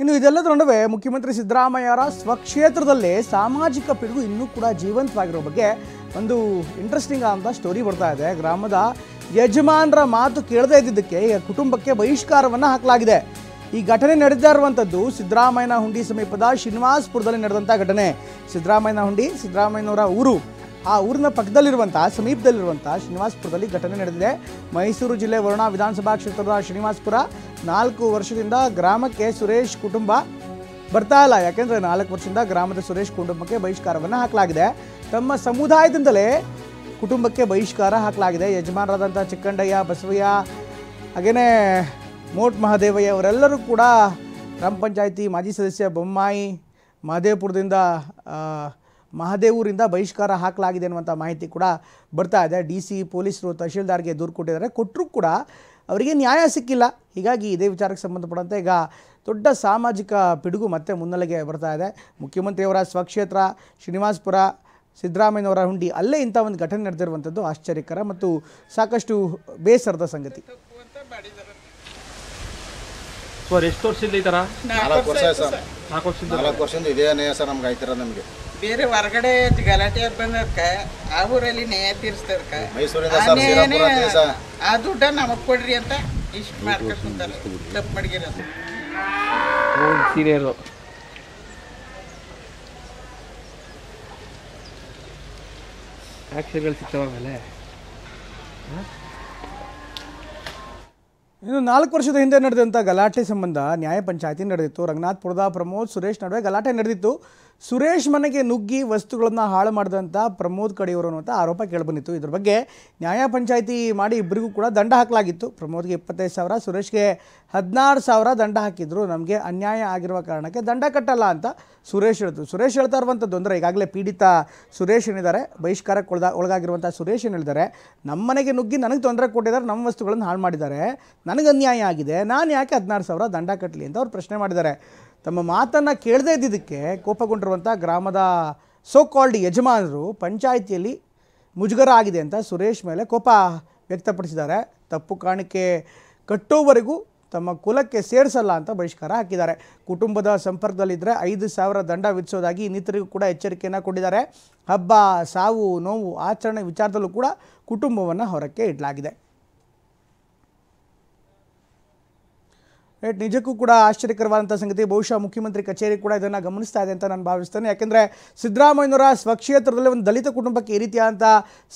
ಇನ್ನು ಇದೆಲ್ಲದರ ನಡುವೆ ಮುಖ್ಯಮಂತ್ರಿ ಸಿದ್ದರಾಮಯ್ಯರ ಸ್ವಕ್ಷೇತ್ರದಲ್ಲೇ ಸಾಮಾಜಿಕ ಪಿಡುಗು ಇನ್ನೂ ಕೂಡ ಜೀವಂತವಾಗಿರೋ ಬಗ್ಗೆ ಒಂದು ಇಂಟ್ರೆಸ್ಟಿಂಗ್ ಆದಂಥ ಸ್ಟೋರಿ ಬರ್ತಾ ಇದೆ. ಗ್ರಾಮದ ಯಜಮಾನರ ಮಾತು ಕೇಳದೇ ಇದ್ದಿದ್ದಕ್ಕೆ ಕುಟುಂಬಕ್ಕೆ ಬಹಿಷ್ಕಾರವನ್ನು ಹಾಕಲಾಗಿದೆ. ಈ ಘಟನೆ ನಡೆದಿರುವಂಥದ್ದು ಇರುವಂಥದ್ದು ಸಿದ್ದರಾಮಯ್ಯನ ಹುಂಡಿ ಸಮೀಪದ ಶ್ರೀನಿವಾಸಪುರದಲ್ಲಿ ನಡೆದಂಥ ಘಟನೆ. ಸಿದ್ದರಾಮಯ್ಯನ ಹುಂಡಿ ಸಿದ್ದರಾಮಯ್ಯನವರ ಊರು, ಆ ಊರಿನ ಪಕ್ಕದಲ್ಲಿರುವಂಥ ಸಮೀಪದಲ್ಲಿರುವಂಥ ಶ್ರೀನಿವಾಸಪುರದಲ್ಲಿ ಘಟನೆ ನಡೆದಿದೆ. ಮೈಸೂರು ಜಿಲ್ಲೆ ವರುಣಾ ವಿಧಾನಸಭಾ ಕ್ಷೇತ್ರದ ಶ್ರೀನಿವಾಸಪುರ. 4 ವರ್ಷದಿಂದ ಗ್ರಾಮಕ್ಕೆ ಸುರೇಶ್ ಕುಟುಂಬ ಬರ್ತಾ ಇಲ್ಲ. ಯಾಕೆಂದರೆ 4 ವರ್ಷದಿಂದ ಗ್ರಾಮದ ಸುರೇಶ್ ಕುಟುಂಬಕ್ಕೆ ಬಹಿಷ್ಕಾರವನ್ನು ಹಾಕಲಾಗಿದೆ. ತಮ್ಮ ಸಮುದಾಯದಿಂದಲೇ ಕುಟುಂಬಕ್ಕೆ ಬಹಿಷ್ಕಾರ ಹಾಕಲಾಗಿದೆ. ಯಜಮಾನರಾದಂಥ ಚಿಕ್ಕಂಡಯ್ಯ, ಬಸವಯ್ಯ, ಹಾಗೆಯೇ ಮೋಟ್ ಮಹದೇವಯ್ಯ ಅವರೆಲ್ಲರೂ ಕೂಡ ಗ್ರಾಮ ಪಂಚಾಯಿತಿ ಮಾಜಿ ಸದಸ್ಯ ಬೊಮ್ಮಾಯಿ, ಮಹದೇವಪುರದಿಂದ ಮಹದೇವೂರಿಂದ ಬಹಿಷ್ಕಾರ ಹಾಕಲಾಗಿದೆ ಅನ್ನುವಂಥ ಮಾಹಿತಿ ಕೂಡ ಬರ್ತಾ ಇದೆ. DC ಪೊಲೀಸರು ತಹಶೀಲ್ದಾರ್ಗೆ ದೂರು ಕೊಟ್ಟಿದ್ದಾರೆ. ಕೊಟ್ಟರೂ ಕೂಡ ಅವರಿಗೆ ನ್ಯಾಯ ಸಿಕ್ಕಿಲ್ಲ. ಹೀಗಾಗಿ ಇದೇ ವಿಚಾರಕ್ಕೆ ಸಂಬಂಧಪಟ್ಟಂತೆ ಈಗ ದೊಡ್ಡ ಸಾಮಾಜಿಕ ಪಿಡುಗು ಮತ್ತೆ ಮುನ್ನೆಲೆಗೆ ಬರ್ತಾ ಇದೆ. ಮುಖ್ಯಮಂತ್ರಿಯವರ ಸ್ವಕ್ಷೇತ್ರ ಶ್ರೀನಿವಾಸಪುರ, ಸಿದ್ದರಾಮಯ್ಯನವರ ಹುಂಡಿ, ಅಲ್ಲೇ ಇಂಥ ಒಂದು ಘಟನೆ ನಡೆದಿರುವಂಥದ್ದು ಆಶ್ಚರ್ಯಕರ ಮತ್ತು ಸಾಕಷ್ಟು ಬೇಸರದ ಸಂಗತಿ. ಎಷ್ಟು ವರ್ಷದಿಂದ ಈ ಥರ? 4 ವರ್ಷ ಸರ್. 4 ವರ್ಷದಿಂದ ಇದೇ ನ್ಯಾಯ ಸರ್ ನಮ್ಗೆ ಆಯ್ತಿರ. ನಮಗೆ ಬೇರೆ ಹೊರಗಡೆ ಗಲಾಟೆ ಬಂದದ್ಕ ಆ ಊರಲ್ಲಿ ನ್ಯಾಯ ತೀರಿಸ್ತದಕ್ಕ ಮೈಸೂರಿಂದ ಆ ದುಡ್ಡ ನಮಗ್ ಕೊಡ್ರಿ ಅಂತ ಇಷ್ಟ ಮಾಡ್ಕೊಂಡು ಕುಂತಾರೆ. ತಪ್ಪು ಮಡಗಿರೋದು ಸೀನಿಯರು. ಆಕ್ಷನ್ಗಳು ಸಿಗ್ತಾವ ಆಮೇಲೆ. ಇನ್ನು 4 ವರ್ಷದ ಹಿಂದೆ ನಡೆದಂಥ ಗಲಾಟೆ ಸಂಬಂಧ ನ್ಯಾಯ ಪಂಚಾಯತಿ ನಡೆದಿತ್ತು. ರಂಗನಾಥ್ಪುರದ ಪ್ರಮೋದ್, ಸುರೇಶ್ ನಡುವೆ ಗಲಾಟೆ ನಡೆದಿತ್ತು. ಸುರೇಶ್ ಮನೆಗೆ ನುಗ್ಗಿ ವಸ್ತುಗಳನ್ನು ಹಾಳು ಮಾಡಿದಂಥ ಪ್ರಮೋದ್ ಕಡೆಯವರು ಅನ್ನುವಂಥ ಆರೋಪ ಕೇಳಿಬಂದಿತ್ತು. ಇದ್ರ ಬಗ್ಗೆ ನ್ಯಾಯ ಪಂಚಾಯತಿ ಮಾಡಿ ಇಬ್ಬರಿಗೂ ಕೂಡ ದಂಡ ಹಾಕಲಾಗಿತ್ತು. ಪ್ರಮೋದ್ಗೆ 25,000, ಸುರೇಶ್ಗೆ 16,000 ದಂಡ ಹಾಕಿದ್ರು. ನಮಗೆ ಅನ್ಯಾಯ ಆಗಿರುವ ಕಾರಣಕ್ಕೆ ದಂಡ ಕಟ್ಟಲ್ಲ ಅಂತ ಸುರೇಶ್ ಹೇಳಿದ್ರು. ಸುರೇಶ್ ಹೇಳ್ತಾ ಇರುವಂಥದ್ದು ಅಂದರೆ, ಈಗಾಗಲೇ ಪೀಡಿತ ಸುರೇಶ್ ಏನಿದ್ದಾರೆ, ಬಹಿಷ್ಕಾರಕ್ಕೆ ಒಳಗಾಗಿರುವಂಥ ಸುರೇಶ್ ಏನು ಹೇಳಿದ್ದಾರೆ, ನಮ್ಮ ಮನೆಗೆ ನುಗ್ಗಿ ನನಗೆ ತೊಂದರೆ ಕೊಟ್ಟಿದ್ದಾರೆ, ನಮ್ಮ ವಸ್ತುಗಳನ್ನು ಹಾಳು ಮಾಡಿದ್ದಾರೆ, ನನಗೆ ಅನ್ಯಾಯ ಆಗಿದೆ, ನಾನು ಯಾಕೆ 16,000 ದಂಡ ಕಟ್ಟಲಿ ಅಂತ ಅವ್ರು ಪ್ರಶ್ನೆ ಮಾಡಿದ್ದಾರೆ. ತಮ್ಮ ಮಾತನ್ನು ಕೇಳದೇ ಇದ್ದಿದ್ದಕ್ಕೆ ಕೋಪಗೊಂಡಿರುವಂಥ ಗ್ರಾಮದ ಸೋ ಕಾಲ್ಡ್ ಯಜಮಾನರು ಪಂಚಾಯಿತಿಯಲ್ಲಿ ಮುಜುಗರ ಆಗಿದೆ ಅಂತ ಸುರೇಶ್ ಮೇಲೆ ಕೋಪ ವ್ಯಕ್ತಪಡಿಸಿದ್ದಾರೆ. ತಪ್ಪು ಕಾಣಿಕೆ ಕಟ್ಟೋವರೆಗೂ ತಮ್ಮ ಕುಲಕ್ಕೆ ಸೇರಿಸಲ್ಲ ಅಂತ ಬಹಿಷ್ಕಾರ ಹಾಕಿದ್ದಾರೆ. ಕುಟುಂಬದ ಸಂಪರ್ಕದಲ್ಲಿದ್ದರೆ 5,000 ದಂಡ ವಿಧಿಸೋದಾಗಿ ಇನ್ನಿತರಿಗೂ ಕೂಡ ಎಚ್ಚರಿಕೆಯನ್ನು ಕೊಟ್ಟಿದ್ದಾರೆ. ಹಬ್ಬ, ಸಾವು, ನೋವು ಆಚರಣೆ ವಿಚಾರದಲ್ಲೂ ಕೂಡ ಕುಟುಂಬವನ್ನು ಹೊರಕ್ಕೆ ಇಡಲಾಗಿದೆ. ನಿಜಕ್ಕೂ ಕೂಡ ಆಶ್ಚರ್ಯಕರವಾದಂಥ ಸಂಗತಿ. ಬಹುಶಃ ಮುಖ್ಯಮಂತ್ರಿ ಕಚೇರಿ ಕೂಡ ಇದನ್ನು ಗಮನಿಸ್ತಾ ಇದೆ ಅಂತ ನಾನು ಭಾವಿಸ್ತೇನೆ. ಯಾಕೆಂದರೆ ಸಿದ್ದರಾಮಯ್ಯನವರ ಸ್ವಕ್ಷೇತ್ರದಲ್ಲಿ ಒಂದು ದಲಿತ ಕುಟುಂಬಕ್ಕೆ ಈ ರೀತಿಯಾದಂಥ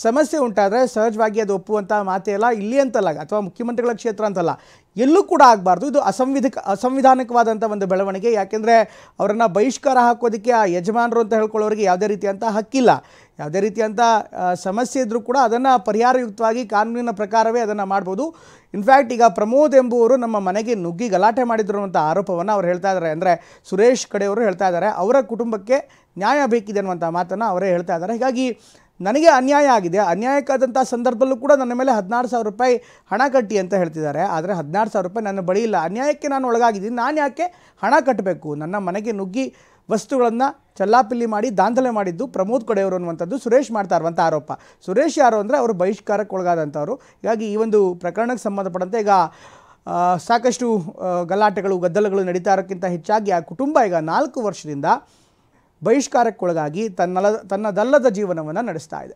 ಸಮಸ್ಯೆ ಉಂಟಾದರೆ ಸಹಜವಾಗಿ ಅದು ಒಪ್ಪುವಂಥ ಮಾತೇ ಅಲ್ಲ. ಇಲ್ಲಿ ಅಂತಲ್ಲ, ಅಥವಾ ಮುಖ್ಯಮಂತ್ರಿಗಳ ಕ್ಷೇತ್ರ ಅಂತಲ್ಲ, ಎಲ್ಲೂ ಕೂಡ ಆಗಬಾರ್ದು. ಇದು ಅಸಂವಿಧಾನಿಕವಾದಂಥ ಒಂದು ಬೆಳವಣಿಗೆ. ಯಾಕೆಂದರೆ ಅವರನ್ನು ಬಹಿಷ್ಕಾರ ಹಾಕೋದಕ್ಕೆ ಆ ಯಜಮಾನರು ಅಂತ ಹೇಳ್ಕೊಳ್ಳೋರಿಗೆ ಯಾವುದೇ ರೀತಿಯಂಥ ಹಕ್ಕಿಲ್ಲ. ಯಾವುದೇ ರೀತಿಯಂಥ ಸಮಸ್ಯೆ ಇದ್ದರೂ ಕೂಡ ಅದನ್ನು ಪರಿಹಾರಯುಕ್ತವಾಗಿ ಕಾನೂನಿನ ಪ್ರಕಾರವೇ ಅದನ್ನು ಮಾಡ್ಬೋದು. ಇನ್ಫ್ಯಾಕ್ಟ್ ಈಗ ಪ್ರಮೋದ್ ಎಂಬುವರು ನಮ್ಮ ಮನೆಗೆ ನುಗ್ಗಿ ಗಲಾಟೆ ಮಾಡಿದ್ರು ಅಂತ ಆರೋಪವನ್ನು ಅವ್ರು ಹೇಳ್ತಾ ಇದ್ದಾರೆ. ಅಂದರೆ ಸುರೇಶ್ ಕಡೆಯವರು ಹೇಳ್ತಾ ಇದ್ದಾರೆ, ಅವರ ಕುಟುಂಬಕ್ಕೆ ನ್ಯಾಯ ಬೇಕಿದೆ ಅನ್ನುವಂಥ ಮಾತನ್ನು ಅವರೇ ಹೇಳ್ತಾ ಇದ್ದಾರೆ. ಹೀಗಾಗಿ ನನಗೆ ಅನ್ಯಾಯ ಆಗಿದೆ, ಅನ್ಯಾಯಕ್ಕಾದಂಥ ಸಂದರ್ಭದಲ್ಲೂ ಕೂಡ ನನ್ನ ಮೇಲೆ 16,000 ರೂಪಾಯಿ ಹಣ ಕಟ್ಟಿ ಅಂತ ಹೇಳ್ತಿದ್ದಾರೆ. ಆದರೆ 16,000 ರೂಪಾಯಿ ನನ್ನ ಬಳಿ ಇಲ್ಲ, ಅನ್ಯಾಯಕ್ಕೆ ನಾನು ಒಳಗಾಗಿದ್ದೀನಿ, ನಾನು ಯಾಕೆ ಹಣ ಕಟ್ಟಬೇಕು? ನನ್ನ ಮನೆಗೆ ನುಗ್ಗಿ ವಸ್ತುಗಳನ್ನು ಚಲ್ಲಾಪಿಲ್ಲಿ ಮಾಡಿ ದಾಂಧಲೆ ಮಾಡಿದ್ದು ಪ್ರಮೋದ್ ಕಡೆಯವರು ಅನ್ನುವಂಥದ್ದು ಸುರೇಶ್ ಮಾಡ್ತಾ ಇರುವಂಥ ಆರೋಪ. ಸುರೇಶ್ ಯಾರು ಅಂದರೆ ಅವರು ಬಹಿಷ್ಕಾರಕ್ಕೆ ಒಳಗಾದಂಥವ್ರು. ಹೀಗಾಗಿ ಈ ಒಂದು ಪ್ರಕರಣಕ್ಕೆ ಸಂಬಂಧಪಟ್ಟಂತೆ ಈಗ ಸಾಕಷ್ಟು ಗಲಾಟೆಗಳು, ಗದ್ದಲಗಳು ನಡೀತಾ ಇರೋಕ್ಕಿಂತ ಹೆಚ್ಚಾಗಿ ಆ ಕುಟುಂಬ ಈಗ 4 ವರ್ಷದಿಂದ ಬಹಿಷ್ಕಾರಕ್ಕೊಳಗಾಗಿ ತನ್ನದಲ್ಲದ ಜೀವನವನ್ನು ನಡೆಸ್ತಾ ಇದೆ.